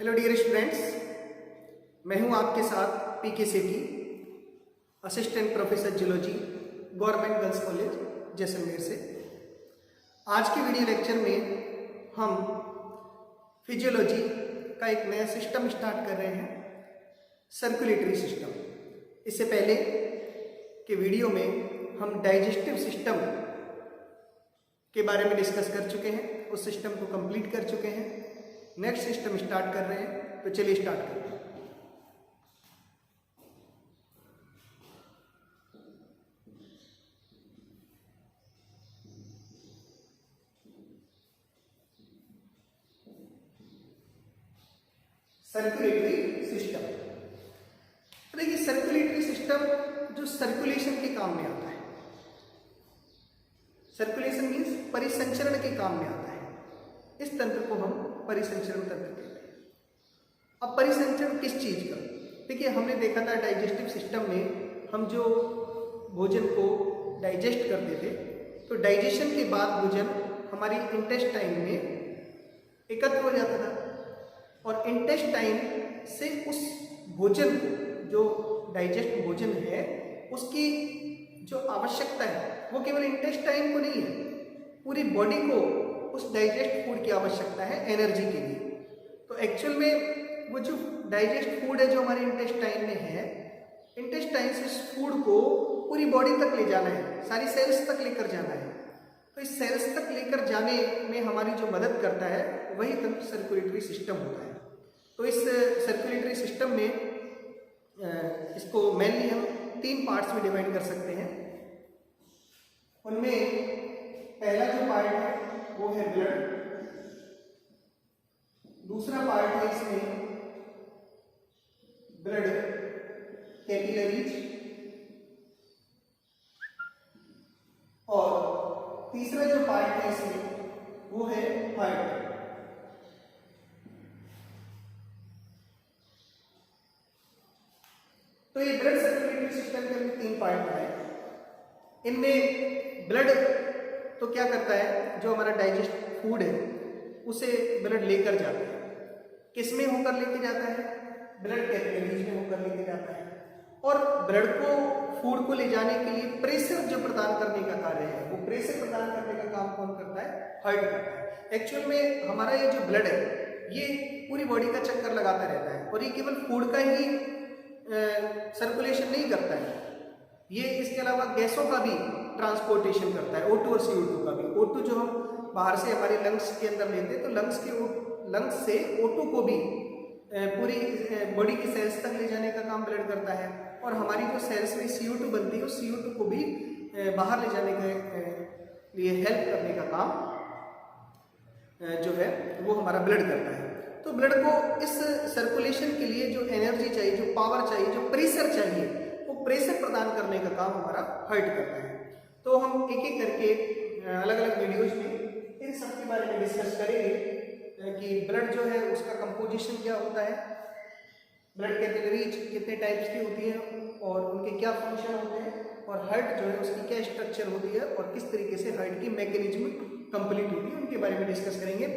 Hello dear students, मैं हूं आपके साथ P K Sethi, assistant professor geology, government girls college Jaisalmer से। आज के वीडियो लेक्चर में हम फिजियोलॉजी का एक नया सिस्टम स्टार्ट कर रहे हैं, सर्कुलेटरी सिस्टम। इससे पहले के वीडियो में हम डाइजेस्टिव सिस्टम के बारे में डिस्कस कर चुके हैं, उस सिस्टम को कंप्लीट कर चुके हैं। नेक्स्ट सिस्टम स्टार्ट कर रहे हैं, तो चलिए स्टार्ट करते हैं। Circulatory system. देखिए, सर्कुलेटरी सिस्टम जो सर्कुलेशन के काम में आता है, सर्कुलेशन मीन्स परिसंचरण के काम में आता है। इस तंत्र को हम परिसंचरण तंत्र कहते हैं। अब परिसंचरण किस चीज का? देखिए, हमने देखा था डाइजेस्टिव सिस्टम में हम जो भोजन को डाइजेस्ट करते थे, तो डाइजेशन के बाद भोजन हमारी इंटेस्टाइन में एकत्र हो जाता था और इंटेस्टाइन से उस भोजन को, जो डाइजेस्ट भोजन है, उसकी जो आवश्यकता है वो केवल इंटेस्टाइन को नहीं है, पूरी बॉडी को उस डाइजेस्ट फूड की आवश्यकता है एनर्जी के लिए। तो एक्चुअल में वो जो डाइजेस्ट फूड है जो हमारे इंटेस्टाइन में है, इंटेस्टाइन से इस फूड को पूरी बॉडी तक ले जाना है, सारी सेल्स तक लेकर जाना है। तो इस सेल्स तक लेकर जाने में हमारी जो मदद करता है वही तंत्र सर्कुलेटरी सिस्टम होता है। तो इस सर्कुलेटरी सिस्टम में इसको मेनली हम 3 पार्ट्स में डिवाइड कर सकते हैं। उनमें पहला जो पार्ट है वो है ब्लड, दूसरा पार्ट है इसमें ब्लड कैपिलरीज, और तीसरा जो पार्ट है इसमें वो है हार्ट। तो ये ब्लड सर्कुलेटरी सिस्टम के 3 पार्ट है। इनमें ब्लड तो क्या करता है, जो हमारा डाइजेस्ट फूड है उसे ब्लड लेकर जाता है। किस में होकर लेके जाता है? ब्लड कैपिलरीज में होकर लेके जाता है। और ब्लड को, फूड को ले जाने के लिए प्रेशर जो प्रदान करने का कार्य है, वो प्रेशर प्रदान करने का काम कौन करता है? हार्ट करता है। एक्चुअल में हमारा ये जो ब्लड है ये पूरी बॉडी का चक्कर लगाता रहता है, और ये केवल फूड का ही सर्कुलेशन नहीं करता है, ये इसके अलावा गैसों का भी ट्रांसपोर्टेशन करता है, O2 और CO2 का भी। O2 जो हम बाहर से हमारे लंग्स के अंदर लेते हैं, तो लंग्स से O2 को भी पूरी बॉडी की सेल्स तक ले जाने का काम ब्लड करता है, और हमारी जो सेल्स में CO2 बनती है उस CO2 को भी बाहर ले जाने के लिए हेल्प करने का काम जो है वो हमारा ब्लड करता है। तो ब्लड को इस सर्कुलेशन के लिए जो एनर्जी चाहिए, जो पावर चाहिए, जो प्रेशर चाहिए, वो प्रेशर प्रदान करने का काम हमारा हार्ट करता है। तो हम एक एक करके अलग अलग वीडियोज में इन सब के बारे में डिस्कस करेंगे कि ब्लड जो है उसका कंपोजिशन क्या होता है, ब्लड कैपिलरीज कितने टाइप्स की होती हैं और उनके क्या फंक्शन होते हैं, और हार्ट जो है उसकी क्या स्ट्रक्चर होती है और किस तरीके से हार्ट की मैकेनिज्म कंप्लीट होती है, उनके बारे में डिस्कस करेंगे।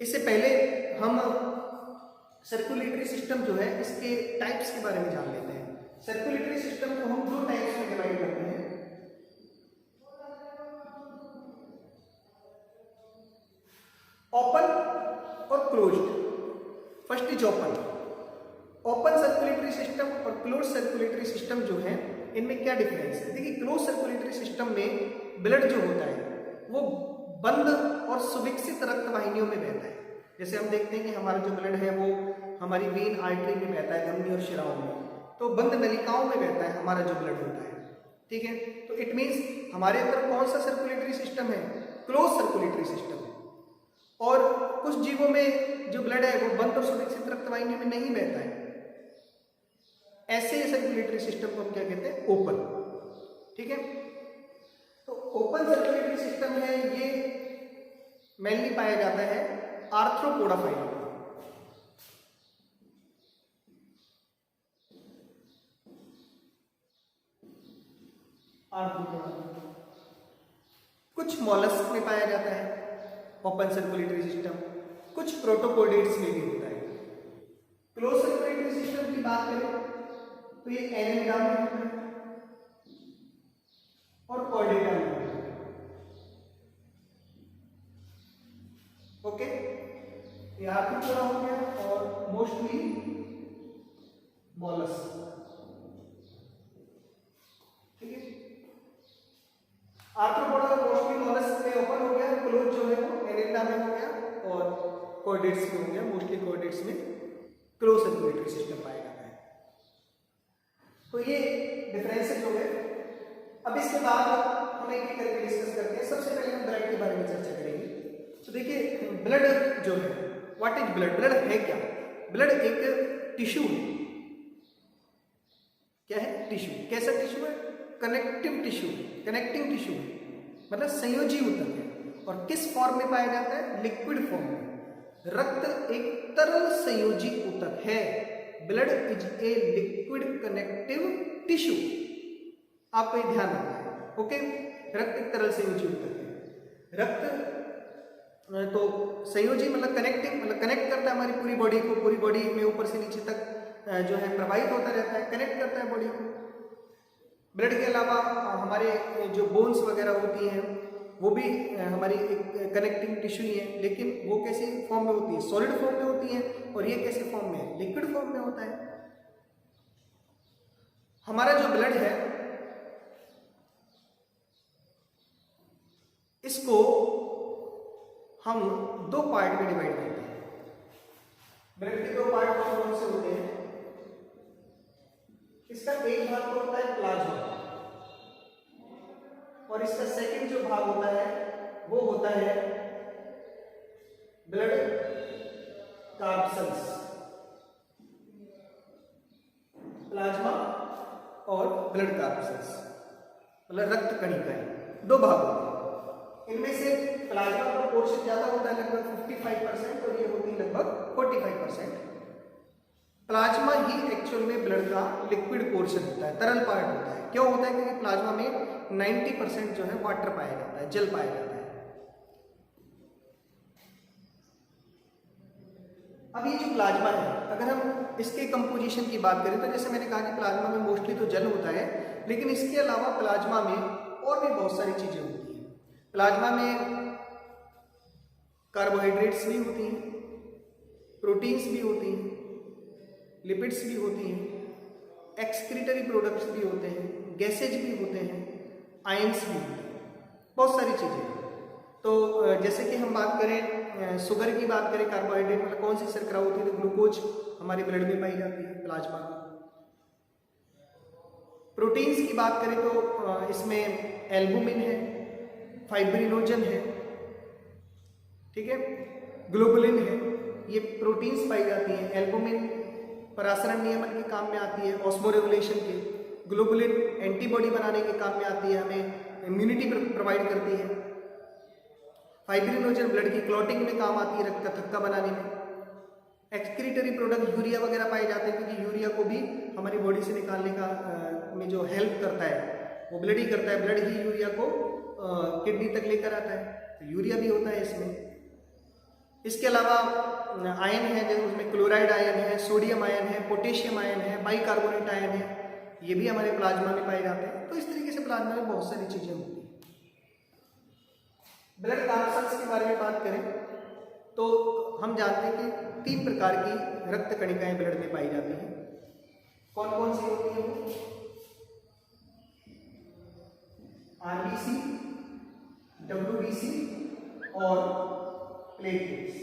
इससे पहले हम सर्कुलेटरी सिस्टम जो है इसके टाइप्स के बारे में जान लेते हैं। सर्कुलेटरी सिस्टम को हम 2 टाइप्स में डिवाइड करते हैं। ओपन और closed. First is open. Open circulatory system और क्लोज सर्कुलेटरी सिस्टम जो है, इनमें क्या डिफरेंस है? देखिए, क्लोज सर्कुलेटरी सिस्टम में ब्लड जो होता है वो बंद और सुविकसित रक्त वाहिनियों में बहता है। जैसे हम देखते हैं कि हमारा जो ब्लड है वो हमारी वेन, आर्टरी में बहता है, धमनी और शिराओं में, तो बंद नलिकाओं में बहता है हमारा जो ब्लड होता है। ठीक है, तो इट मीन्स हमारे अंदर कौन सा सर्कुलेटरी सिस्टम है? क्लोज सर्कुलेटरी सिस्टम है। और कुछ जीवों में जो ब्लड है वो बंद और सुविकसित रक्त वाहिनियों में नहीं बहता है। ऐसे सर्कुलेटरी सिस्टम को हम क्या कहते हैं? ओपन। ठीक है, तो ओपन सर्कुलेटरी सिस्टम है, ये मेनली पाया जाता है आर्थ्रोपोडा फाइलम में। कुछ मॉलस्क में पाया जाता है ओपन सर्कुलेटरी सिस्टम, कुछ प्रोटोपोडिड्स में भी होता है। क्लोज सर्कुलेटरी सिस्टम की बात करें तो ये एनेलिडा में होता है और कॉर्डेटा में होता है। ओके, ये आर्थ्रोपोडा हो गया और मोस्टली मॉलस्क। ठीक है, आर्थ्रोपोडा और मोस्टली मॉलस्क में ओपन हो गया, क्लोज जो है वो एनेलिडा में हो गया और कॉर्डेट्स में हो गया। मोस्टली कॉर्डेट्स में क्लोज सर्कुलेटरी सिस्टम पाया जाता है। तो ये डिफरेंस जो है। अब इसके बाद हम एक एक करके डिस्कस करते हैं। सबसे पहले हम ब्लड के बारे में चर्चा करेंगे। तो देखिए, ब्लड जो है, व्हाट इज ब्लड? ब्लड है क्या? ब्लड एक टिश्यू है। क्या है? टिश्यू। कैसा टिश्यू है? कनेक्टिव टिश्यू, कनेक्टिंग टिश्यू है, मतलब संयोजी ऊतक है। और किस फॉर्म में पाया जाता है? लिक्विड फॉर्म में। रक्त एक तरल संयोजी ऊतक है। Blood is a liquid connective tissue. आपको ये ध्यान रखना है। ओके, रक्त एक तरल संयोजी ऊतक है। रक्त तो संयोजी मतलब कनेक्टिंग, मतलब कनेक्ट करता है हमारी पूरी बॉडी को। पूरी बॉडी में ऊपर से नीचे तक जो है प्रवाहित होता रहता है, कनेक्ट करता है बॉडी को। ब्लड के अलावा हमारे जो बोन्स वगैरह होती हैं वो भी हमारी एक कनेक्टिंग टिश्यू ही है। लेकिन वो कैसे फॉर्म में होती है? सॉलिड फॉर्म में होती है। और ये कैसे फॉर्म में है? लिक्विड फॉर्म में होता है। हमारा जो ब्लड है इसको हम दो पार्ट में डिवाइड करते हैं। ब्लड के दो पार्ट कौन कौन से होते हैं? इसका एक भाग तो होता है प्लाज्मा और इसका सेकंड जो भाग होता है वो होता है ब्लड कार्पसल्स। प्लाज्मा और ब्लड कार्पसल्स मतलब रक्त कणिकाएं, दो भाग होते हैं। इनमें से प्लाज्मा का पोर्शन ज्यादा होता है, लगभग 55%, और ये होती है लगभग 45%। प्लाज्मा ही एक्चुअल में ब्लड का लिक्विड पोर्शन होता है, तरल पार्ट होता है। क्यों होता है? क्योंकि प्लाज्मा में 90% जो है वाटर पाया जाता है, जल पाया जाता है। अब ये जो प्लाज्मा है, अगर हम इसके कंपोजिशन की बात करें तो जैसे मैंने कहा कि प्लाज्मा में मोस्टली तो जल होता है, लेकिन इसके अलावा प्लाज्मा में और भी बहुत सारी चीजें होती हैं। प्लाज्मा में कार्बोहाइड्रेट्स भी होती हैं, प्रोटीन्स भी होती हैं, लिपिड्स भी होती हैं, एक्सक्रीटरी प्रोडक्ट्स भी होते हैं, गैसेज भी होते हैं, आयंस भी होते हैं, बहुत सारी चीज़ें। तो जैसे कि हम बात करें शुगर की बात करें, कार्बोहाइड्रेट मतलब कौन सी शर्करा होती है? तो ग्लूकोज हमारे ब्लड में पाई जाती है, प्लाज्मा में। प्रोटीन्स की बात करें तो इसमें एल्बुमिन है, फाइब्रिनोजन है, ठीक है, ग्लोबुलिन है, ये प्रोटीन्स पाई जाती हैं। एल्बुमिन परासरण नियमन के काम में आती है, ऑस्मोरेगुलेशन के। ग्लोबुलिन एंटीबॉडी बनाने के काम में आती है, हमें इम्यूनिटी प्रोवाइड करती है। फाइब्रिनोजन ब्लड की क्लॉटिंग में काम आती है, रक्त का थक्का बनाने में। एक्सक्रीटरी प्रोडक्ट यूरिया वगैरह पाए जाते हैं, क्योंकि यूरिया को भी हमारी बॉडी से निकालने का में जो हेल्प करता है वो ब्लड ही करता है। ब्लड ही यूरिया को किडनी तक लेकर आता है, तो यूरिया भी होता है इसमें। इसके अलावा आयन है, जैसे उसमें क्लोराइड आयन है, सोडियम आयन है, पोटेशियम आयन है, बाइकार्बोनेट आयन है, ये भी हमारे प्लाज्मा में पाए जाते हैं। तो इस तरीके से प्लाज्मा में बहुत सारी चीजें होती हैं। ब्लड कार्पसल्स के बारे में बात करें तो हम जानते हैं कि 3 प्रकार की रक्त कणिकाएं ब्लड में पाई जाती हैं। कौन कौन सी होती हैं वो? आरबीसी, डब्ल्यूबीसी और प्लेटलेट्स।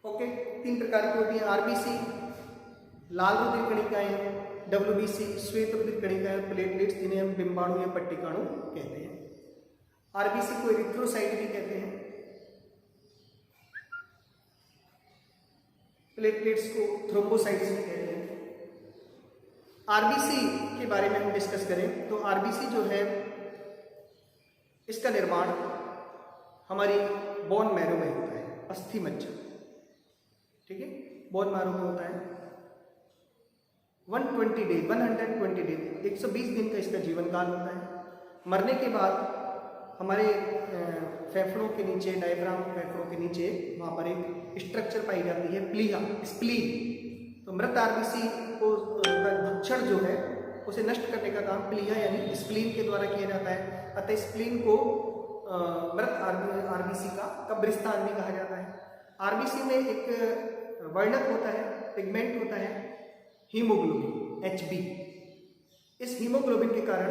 ओके, 3 प्रकार की होती हैं। आरबीसी लाल रुधिर कणिकाएं, डब्ल्यूबीसी श्वेत रुधिर कणिकाएं, प्लेटलेट्स जिन्हें हम बिंबाणु या पट्टिकाणु कहते हैं। आरबीसी को एरिथ्रोसाइट भी कहते हैं, प्लेटलेट्स को थ्रोम्बोसाइट्स भी कहते हैं। आरबीसी के बारे में हम डिस्कस करें तो आरबीसी जो है इसका निर्माण हमारी बोन मैरो में होता है, अस्थि मज्जा, ठीक है, बोन मैरो में होता है। 120 डेज 120 दिन का इसका जीवन काल होता है। मरने के बाद हमारे फेफड़ों के नीचे, डायफ्राम फेफड़ों के नीचे वहाँ पर एक स्ट्रक्चर पाई जाती है, प्लीहा, स्प्लीन। तो मृत आरबीसी को का भक्षण जो है उसे नष्ट करने का काम प्लीहा यानी स्प्लीन के द्वारा किया जाता है। अतः स्प्लीन को मृत आरबीसी का कब्रिस्तान भी कहा जाता है। आरबीसी में एक वर्णक होता है, पिगमेंट होता है हीमोग्लोबिन Hb। इस हीमोग्लोबिन के कारण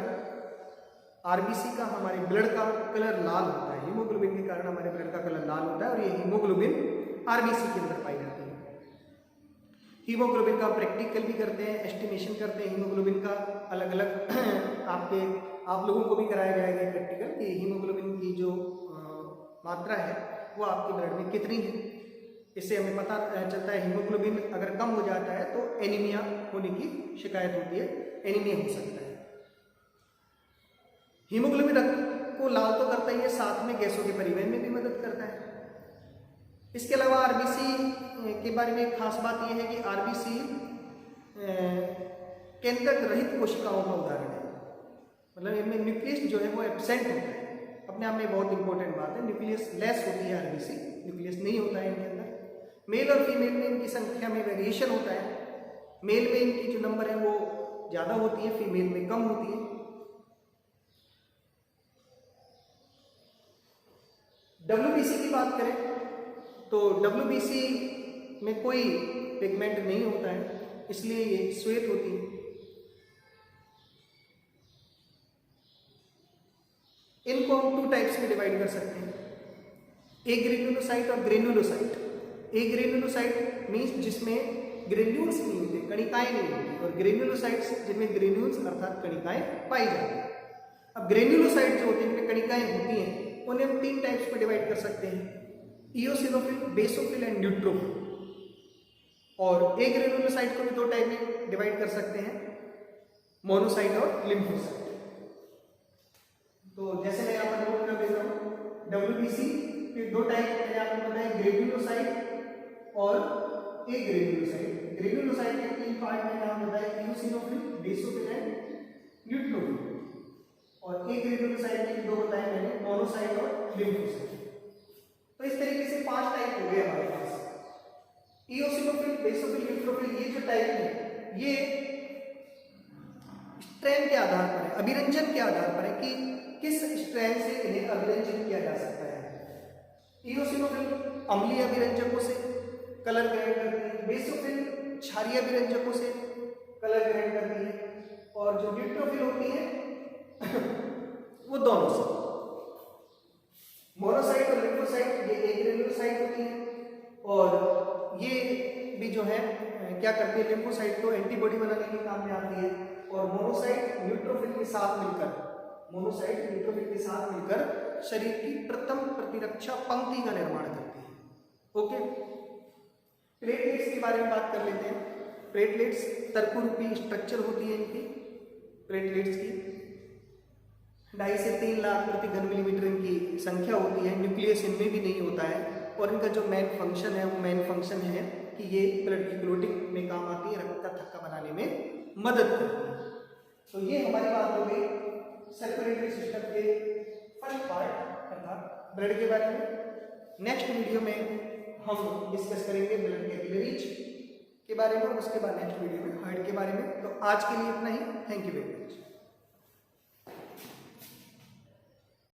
आरबीसी का हमारे ब्लड का कलर लाल होता है। हीमोग्लोबिन के कारण हमारे ब्लड का कलर लाल होता है और ये हीमोग्लोबिन आरबीसी के अंदर पाई जाती है। हीमोग्लोबिन का प्रैक्टिकल भी करते हैं, एस्टिमेशन करते हैं हीमोग्लोबिन का अलग अलग आप लोगों को भी कराया जाएगा प्रैक्टिकल कि हीमोग्लोबिन की जो मात्रा है वो आपके ब्लड में कितनी है। इससे हमें पता चलता है हीमोग्लोबिन अगर कम हो जाता है तो एनीमिया होने की शिकायत होती है, एनीमिया हो सकता है। हीमोग्लोबिन रक्त को लाल तो करता ही है, साथ में गैसों के परिवहन में भी मदद करता है। इसके अलावा आरबीसी के बारे में एक खास बात यह है कि आरबीसी केंद्रक रहित कोशिकाओं का उदाहरण है। मतलब इनमें न्यूक्लियस जो है वो एब्सेंट होता है। अपने आप में बहुत इंपॉर्टेंट बात है, न्यूक्लियस लेस होती है आरबीसी, न्यूक्लियस नहीं होता है इनके अंदर। मेल और फीमेल में इनकी संख्या में वेरिएशन होता है। मेल में इनकी जो नंबर है वो ज़्यादा होती है, फीमेल में कम होती है। डब्ल्यूबीसी की बात करें तो डब्ल्यूबीसी में कोई पिगमेंट नहीं होता है, इसलिए ये श्वेत होती है। इनको हम 2 टाइप्स में डिवाइड कर सकते हैं, ए ग्रेन्युलोसाइट और ग्रेन्युलोसाइट। ए ग्रेन्युलोसाइट मीन्स जिसमें ग्रेन्यूल्स नहीं होते, कणिकाएं नहीं होती, और ग्रेन्युलोसाइट्स जिनमें ग्रेन्यूल्स अर्थात कणिकाएं पाई जाती हैं। अब ग्रेन्युलोसाइट जो होते हैं इनमें कणिकाएं होती हैं, उन्हें हम 3 टाइप्स में डिवाइड कर सकते हैं, इओसिनोफिल, बेसोफिल एंड न्यूट्रोफिल। और ए ग्रेन्युलोसाइट को भी 2 टाइप में डिवाइड कर सकते हैं, मोनोसाइट और लिम्फोसाइट। तो जैसे मैं यहाँ पर नोट कर देता हूँ, डब्ल्यूबीसी के 2 टाइप मैंने आपको बताया, ग्रेन्युलोसाइट और ए ग्रेन्युलोसाइट। ग्रेन्युलोसाइट के 3 पार्ट मैंने यहाँ बताया, इओसिनोफिल, बेसोफिल एंड न्यूट्रोफिल। और ए ग्रेन्युलोसाइट के 2 बताए मैंने, मोनोसाइट और लिम्फोसाइट। तो इस तरीके से 5 टाइप हो गए हमारे पास, इओसिनोफिल, बेसोफिल, न्यूट्रोफिल। ये जो टाइप है ये स्ट्रेन के आधार पर है, अभिरंजन के आधार पर है कि किस स्ट्रेन से इन्हें अभिरंजन किया जा सकता है। इओसिनोफिल अम्लीय अभिरंजकों से कलर ग्रहण करती है, बेसोफिल क्षारीय अभिरंजकों से कलर ग्रहण करती है, और जो न्यूट्रोफिल होती है वो दोनों से। मोनोसाइट और लिम्फोसाइट ये ए ग्रेन्युलोसाइट होती है, और ये भी जो है क्या करती है, लिम्फोसाइट को एंटीबॉडी बनाने के काम में आती है, और मोनोसाइट न्यूट्रोफिल के साथ मिलकर शरीर की प्रथम प्रतिरक्षा पंक्ति का निर्माण करती है। ओके, प्लेटलेट्स के बारे में बात कर लेते हैं। प्लेटलेट्स तर्करूपी स्ट्रक्चर होती है इनकी, प्लेटलेट्स की 2.5 से 3 लाख प्रति घन मिलीमीटर इनकी संख्या होती है। न्यूक्लियस इनमें भी नहीं होता है, और इनका जो मेन फंक्शन है वो मेन फंक्शन है कि ये ब्लड की क्लोटिंग में काम आती है, रक्त का थक्का बनाने में मदद करती है। तो ये हमारी बात हो गई सर्कुलेटरी सिस्टम के फर्स्ट पार्ट अर्थात ब्लड के बारे में। नेक्स्ट वीडियो में हम डिस्कस करेंगे ब्लड कैपिलरीज के बारे में, उसके बाद नेक्स्ट वीडियो में हार्ट के बारे में। तो आज के लिए इतना ही। Thank you very much.